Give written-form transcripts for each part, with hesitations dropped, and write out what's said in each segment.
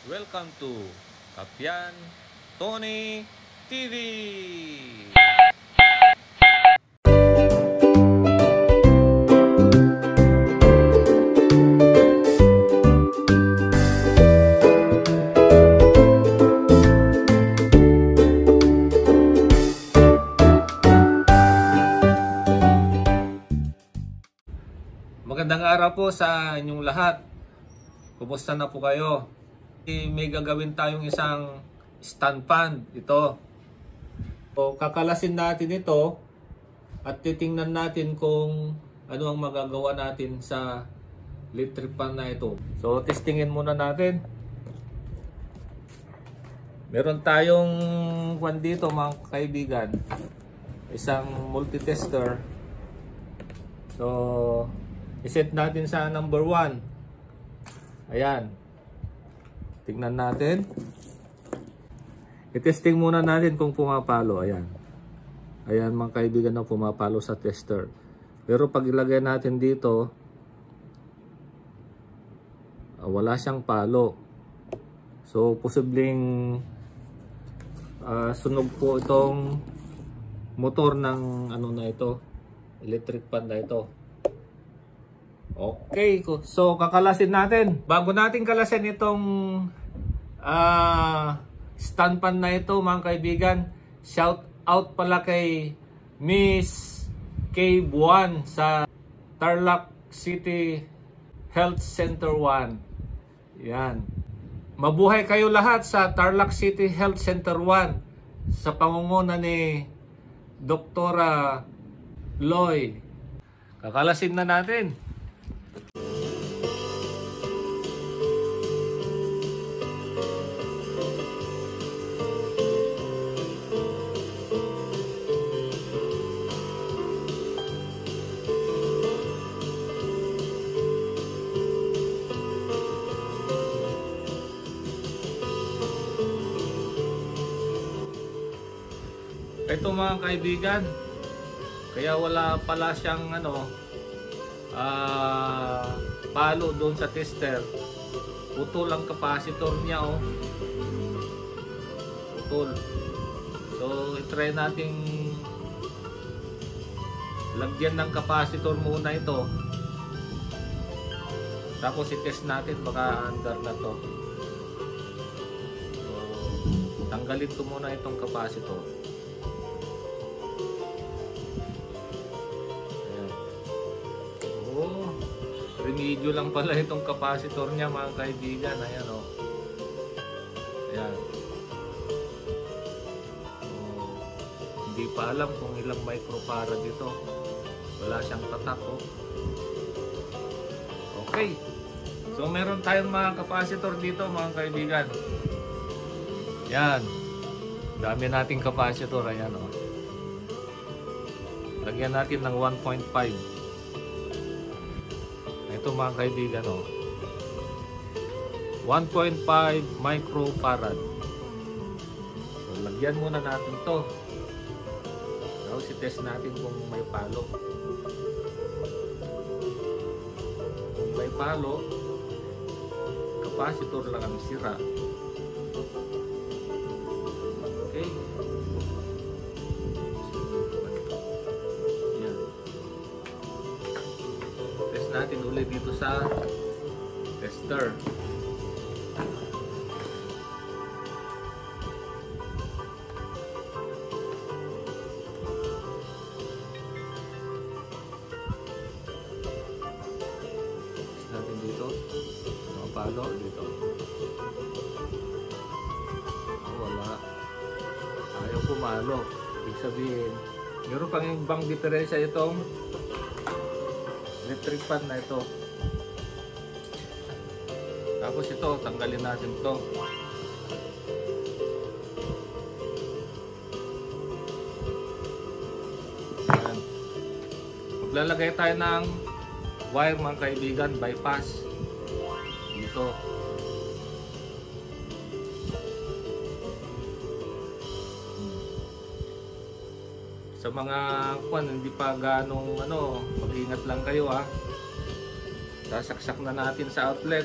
Welcome to Kapian Tony TV! Magandang araw po sa inyong lahat. Kumusta na po kayo? May gagawin tayong isang stand fan ito. So, kakalasin natin ito at titingnan natin kung ano ang magagawa natin sa electric fan na ito. So, testingin muna natin. Meron tayong fan dito mga kaibigan. Isang multi-tester. So, iset natin sa number 1. Ayan. Tingnan natin. I-testing muna natin kung pumapalo. Ayan. Ayan mga kaibigan na pumapalo sa tester. Pero pag ilagay natin dito, wala siyang palo. So, posibleng sunog po itong motor ng ano na ito. Electric fan na ito. Okay, so kakalasin natin. Bago natin kalasin itong stand fan na ito mga kaibigan, shout out pala kay Miss K. Buwan sa Tarlac City Health Center 1. Yan. Mabuhay kayo lahat sa Tarlac City Health Center 1 sa pangunguna ni Dr. Loy. Kakalasin na natin. Ito mga kaibigan, kaya wala pala siyang palo doon sa tester. Putol ang capacitor niya, oh. Putol. So i-try nating lagyan ng capacitor muna ito. Tapos i-test natin, baka under na to. So tanggalin ko muna itong capacitor. Remedyo lang pala itong capacitor niya mga kaibigan. Ayan o. Ayan. Hindi pa alam kung ilang microfarad ito. Wala siyang tatak o. Okay. So meron tayong mga capacitor dito mga kaibigan. Ayan. Dami nating capacitor. Ayan o. Lagyan natin ng 1.5. Ito mga kaibigan, oh. 1.5 microfarad. So, lagyan muna natin to. Tapos i-test natin kung may palo. Kung may palo, capacitor lang ang sira. Okay. Natin ulit dito sa tester. Test natin dito. Palo dito. Wala. Ayaw pumalo. Ibig sabihin, meron pang ibang diferensya itong electric fan na ito. Tapos ito, tanggalin natin ito. Ayan. Maglalagay tayo ng wire mga kaibigan, bypass dito. Sa mga hindi pa ganong mag-ingat lang kayo ha. Sasaksak na natin sa outlet.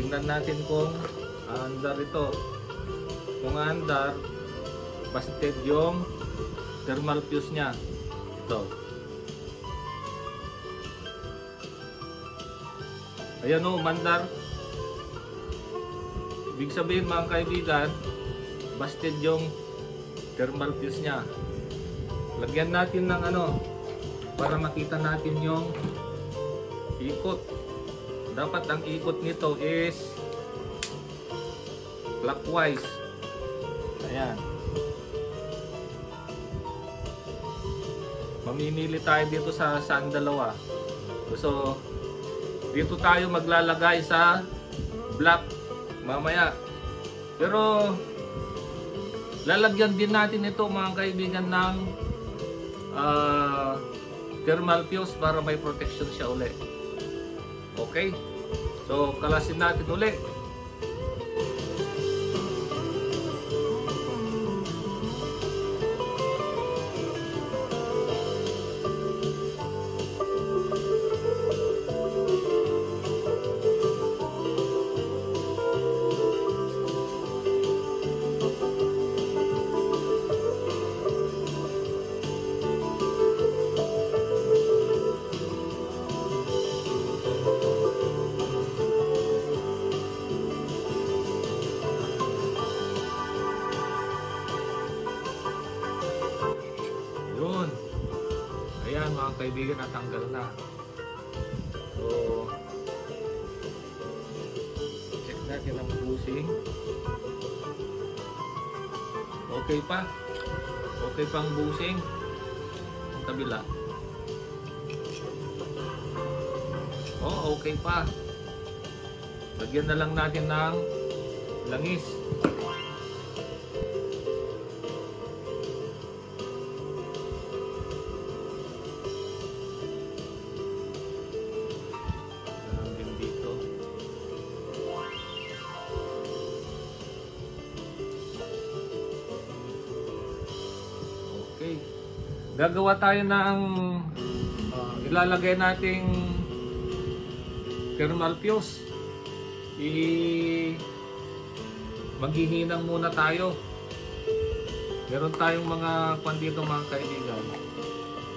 tingnan natin kung andar ito. Kung andar, busted yung thermal fuse niya. Ito. Ayan o, mandar. Ibig sabihin mga kaibigan, busted yung thermal fuse niya. Lagyan natin ng ano, para makita natin yung ikot. Dapat ang ikot nito is clockwise. Ayan. Mamimili tayo dito sa dalawa. So, dito tayo maglalagay sa black mamaya. Pero, lalagyan din natin ito mga kaibigan ng thermal fuse para may protection siya uli. Okay? So, kalasin natin uli. Ayan mga kaibigan, natanggal na. So, check natin ang busing. Okay pa. Okay pang busing. Ang kabila. Oh, okay pa. Lagyan na lang natin ng langis. Okay. Gagawa tayo ng ilalagay nating thermal fuse. Maghihinang muna tayo. Meron tayong mga kwan dito mga kaibigan.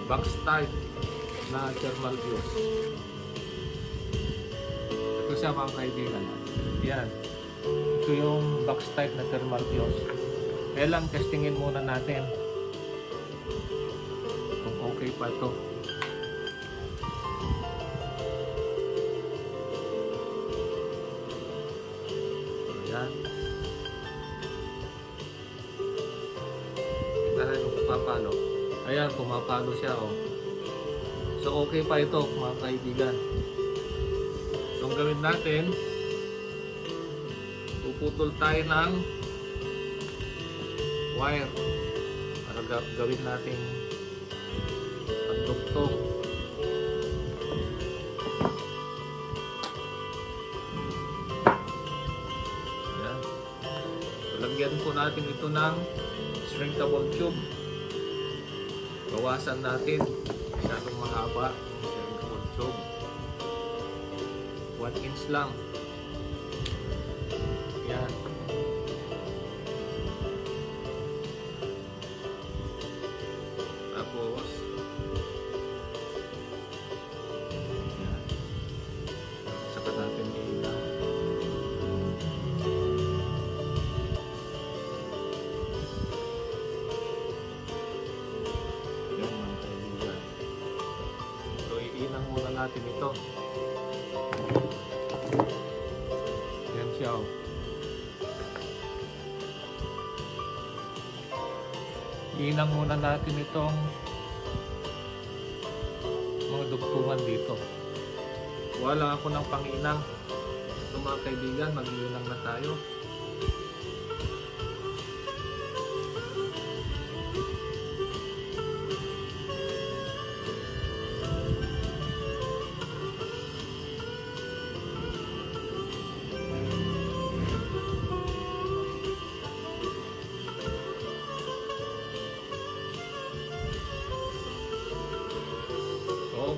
Box type na thermal fuse. Ito siya mga kaibigan. Yan. Ito yung box type na thermal fuse. Kaya lang testingin muna natin kung okay pa ito. Ayan. Tingnan yung pumapalo. Ayan, pumapalo siya oh. So okay pa ito mga kaibigan. So ang gawin natin, puputol tayo ng wire para gawin natin pagtugtog. Ayan. So, lagyan po natin ito ng shrinkable tube. Bawasan natin, masyadong mahaba yung shrinkable tube. 1 inch lang. Ayan. Tapos ayan. Saka natin ilaw. Ayan mga kaibigan. So iinang muna natin ito. Ayan siya oh. Iinang muna natin itong mga dugtungan dito. Wala ako ng panginang. Ito mga kaibigan, mag-iinang na tayo.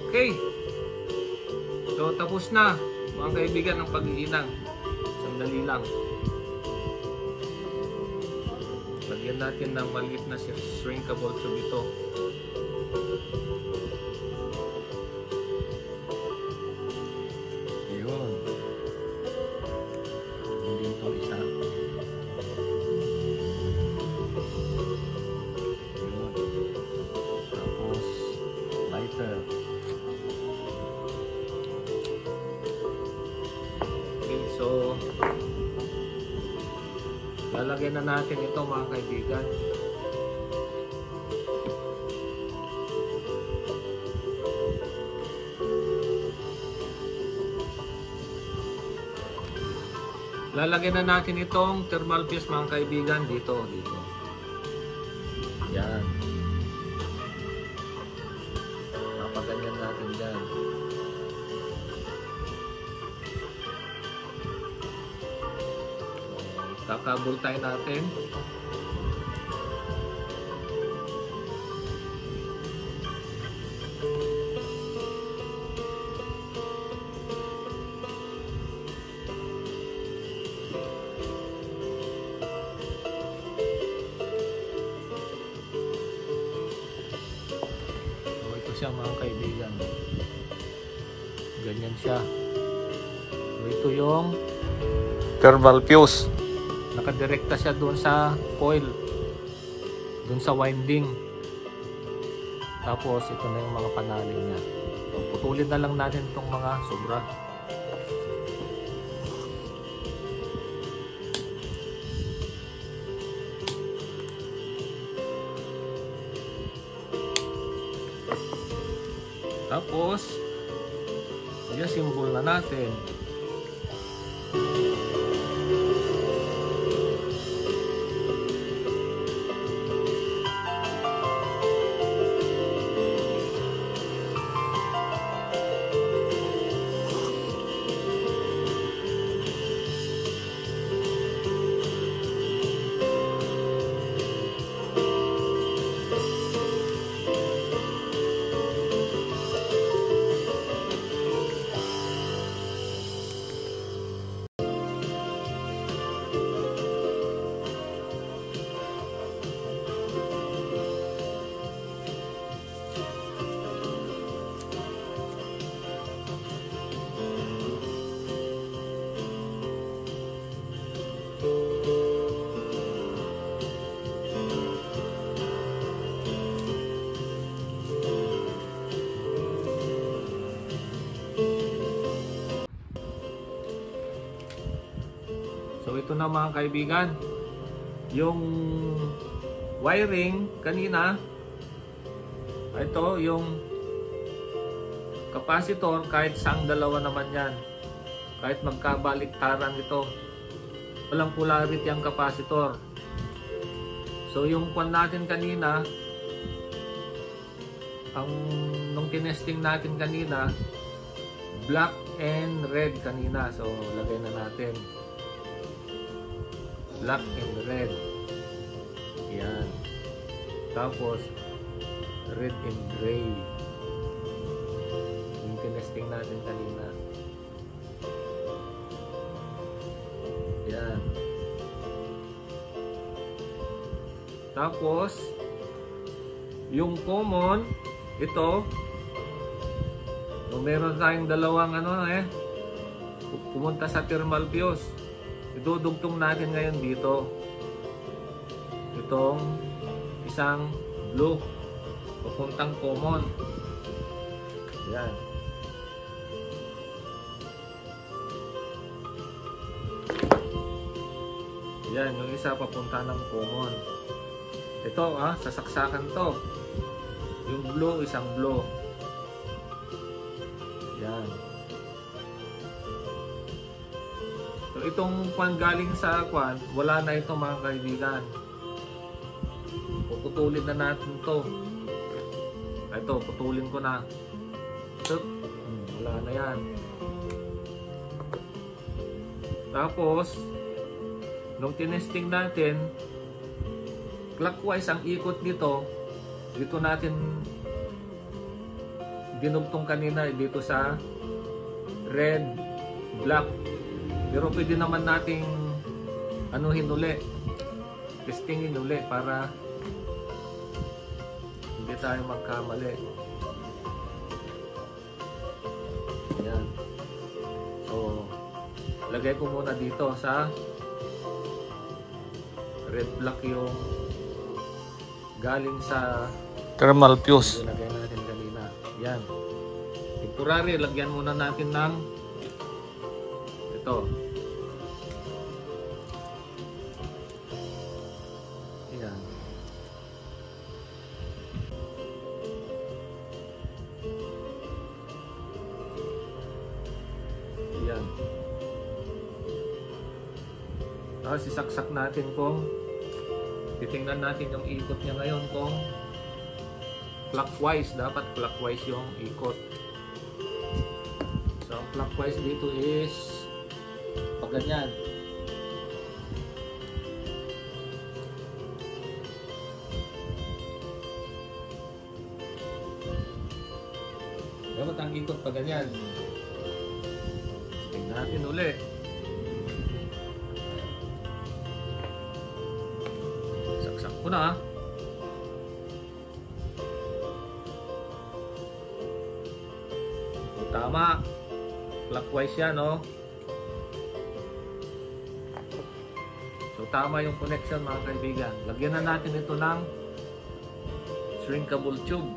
Okay. So tapos na mga kaibigan ang pag-iinang. Sandali lang. Lagyan natin ng maliit na shrinkable tube ito. Yun. Hindi ito isa. Yun. Tapos lighter. Okay, so lalagyan na natin ito mga kaibigan. Lalagyan na natin itong thermal fuse mga kaibigan dito. Yan. Papaganyan natin dyan. Kakabultay natin. So ito siya mga kaibigan. Ganyan siya. So ito yung thermal fuse. Nakadirekta siya doon sa coil, doon sa winding. Tapos ito na yung mga panalin niya. So, putulin na lang natin itong mga sobra. Tapos yung symbol na natin. So ito na mga kaibigan, yung wiring kanina, ito yung capacitor, kahit sang dalawa naman yan, kahit magkabaliktaran ito, walang polarity ang capacitor. So yung kwan natin kanina, nung tinesting natin kanina, black and red kanina. So lagay na natin black and red. Yan. Tapos red and gray. Yung tinesting natin kanina. Yan. Tapos yung common, ito, meron tayong dalawang pumunta sa thermal fuse. Idudugtong natin ngayon dito itong isang blue papuntang common. Yan. Yan, yung isa papunta ng common. Ito sasaksakan to. Yung blue, isang blue. Yan. So itong kwan galing sa kwan, wala na ito mga kaibigan. Puputulin na natin to. Ito, putulin ko na. So, wala na yan. Tapos nung tinesting natin, clockwise ang ikot nito. Dito natin dinugtong kanina dito sa red, black. Pero pwede naman nating anuhin uli, testingin uli para hindi tayo magkamali. Yan. So, lagay ko muna dito sa red block yung galing sa thermal fuse. Ilagay natin kanina. Yan. Temporary, lagyan muna natin ng ito. Yan. Yan. Tapos isaksak natin kung titingnan natin yung ikot niya ngayon kung clockwise. Dapat clockwise yung ikot. So, ang clockwise dito is pag ganyan. Dapat ang ikot pag ganyan. Tingnan natin ulit. Saksak ko na. Tama. Clockwise yan, no? So, tama yung connection, mga kaibigan. Lagyan na natin ito ng shrinkable tube.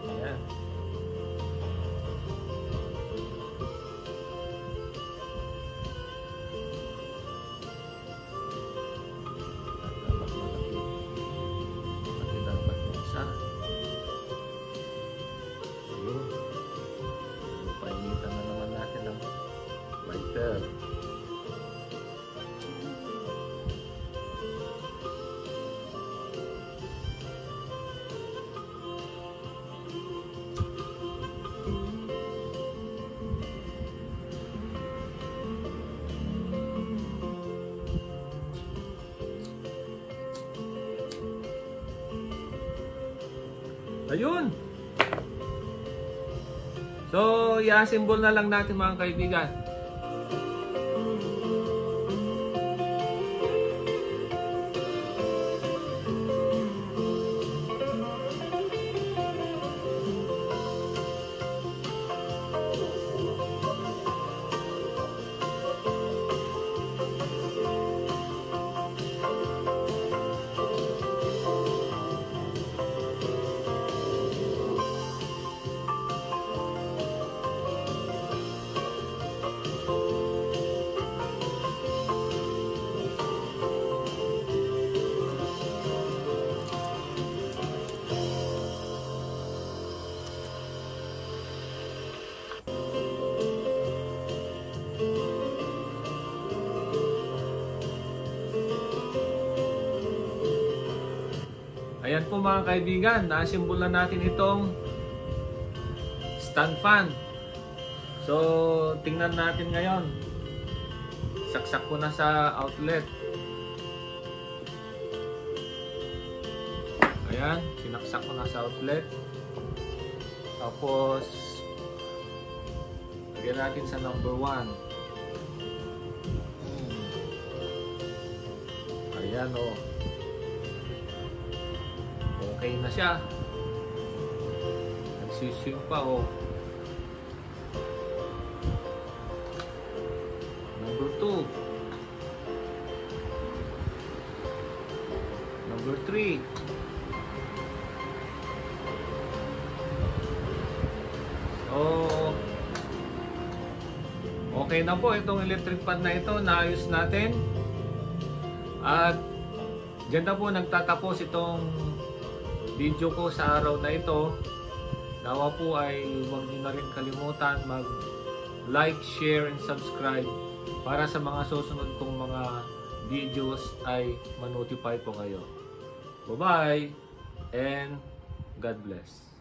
Ayan. Dapat malaki. Malaki dapat yung isa. Ayun. Painitan na naman natin ang lighter. Ayun. So, i-assemble na lang natin, mga kaibigan. Ayan po, mga kaibigan, na-assemble na natin itong stand fan. So, tingnan natin ngayon. Saksak ko na sa outlet. Ayan, sinaksak ko na sa outlet. Tapos, lagyan natin sa number 1. Ayan, o. Okay na siya. Nagsiswing pa, oh. Number 2. Number 3. So, okay na po itong electric fan na ito. Naayos natin. At dyan na po nagtatapos itong video ko sa araw na ito. Nawa po ay huwag niyo na rin kalimutan mag-like, share, and subscribe para sa mga susunod kong mga videos ay ma-notify po kayo. Bye-bye and God bless.